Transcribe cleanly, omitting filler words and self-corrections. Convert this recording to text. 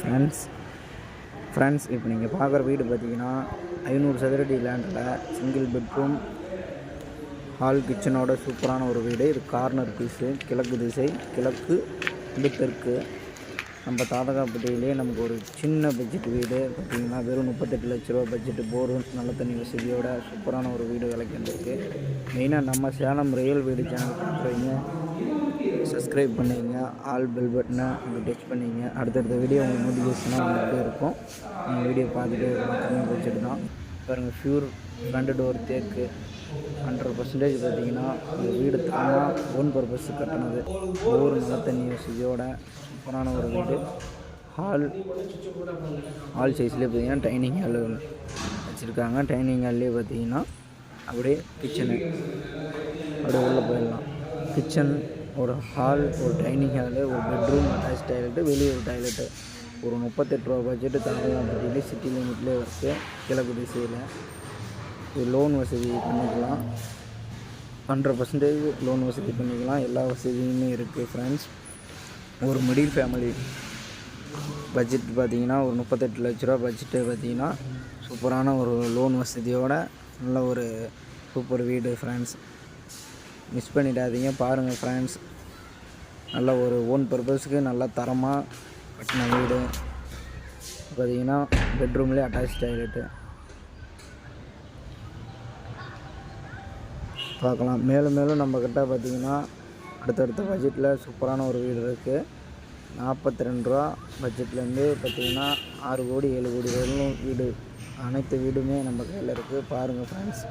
Friends இப்போ நீங்கள் பார்க்குற வீடு பார்த்தீங்கன்னா 500 சதுரடி லேண்டில் சிங்கிள் பெட்ரூம் ஹால் கிச்சனோட சூப்பரான ஒரு வீடு. இது கார்னர் பீஸு, கிழக்கு திசை, கிழக்கு தெற்கு. நம்ம தாதகாப்பட்டியிலே நமக்கு ஒரு சின்ன பட்ஜெட் வீடு பார்த்திங்கன்னா வெறும் 38 லட்ச ரூபா பட்ஜெட்டு, போரு நல்ல தண்ணி வசதியோட சூப்பரான ஒரு வீடு விலைக்கு வந்திருக்கு. மெயினாக நம்ம சேலம் ரியல் வீடு சேனல் பார்க்குறீங்க, சப்ஸ்கிரைப் பண்ணிங்க, ஆல் பெல் பட்டனை அங்கே டச் பண்ணிங்க. அடுத்தடுத்த வீடியோ உங்களுக்கு நோட்டிஃபிகேஷனாக வந்துகிட்டே இருக்கும். நீங்கள் வீடியோ பார்த்துட்டு கம்மி பட்ஜெட் தான் பாருங்கள். ஃப்யூர் ஃப்ரண்ட் டோர் தேக்கு 100% பார்த்திங்கன்னா இந்த வீடு தரமாக ஓன் பர்பஸ் கட்டினது. போர் நல்ல தண்ணி வசதியோட சூப்பரான ஒரு வீடு. ஹால் சைஸ்லேயே பார்த்திங்கன்னா டைனிங் ஹால் வச்சுருக்காங்க. டைனிங் ஹால்லேயே பார்த்திங்கன்னா அப்படியே கிச்சனு அப்படியே உள்ளே போயிடலாம். கிச்சன், ஒரு ஹால், ஒரு டைனிங் ஹாலு, ஒரு பெட்ரூம், அட்டாச் டாய்லெட்டு, வெளியே ஒரு டாய்லெட்டு. ஒரு 38 ரூபா பட்ஜெட்டு தாதகாப்பட்டியிலே சிட்டி லிமிட்லேயே இருக்குது. கிழக்கு திசையில் இது லோன் வசதி பண்ணிக்கலாம். 100% லோன் வசதி பண்ணிக்கலாம். எல்லா வசதியுமே இருக்குது ஃப்ரெண்ட்ஸ். ஒரு மிடில் ஃபேமிலி பட்ஜெட் பார்த்திங்கன்னா ஒரு 38 லட்ச ரூபா பட்ஜெட்டு பார்த்திங்கன்னா சூப்பரான ஒரு லோன் வசதியோட நல்ல ஒரு சூப்பர் வீடு ஃப்ரெண்ட்ஸ். மிஸ் பண்ணிடாதீங்க, பாருங்கள் ஃப்ரெண்ட்ஸ். நல்ல ஒரு ஓன் பர்பஸுக்கு நல்லா தரமாக கட்டின வீடு பார்த்திங்கன்னா பெட்ரூம்லேயே அட்டாச் டாய்லெட்டு பார்க்கலாம். மேலும் நம்மக்கிட்ட பார்த்திங்கன்னா அடுத்தடுத்த பட்ஜெட்டில் சூப்பரான ஒரு வீடு இருக்குது. 42 ரூபா பட்ஜெட்லேருந்து பார்த்திங்கன்னா 6 கோடி 7 கோடி வரையிலும் வீடு, அனைத்து வீடுமே நம்ம கையில் இருக்குது. பாருங்கள் ஃப்ரெண்ட்ஸ்.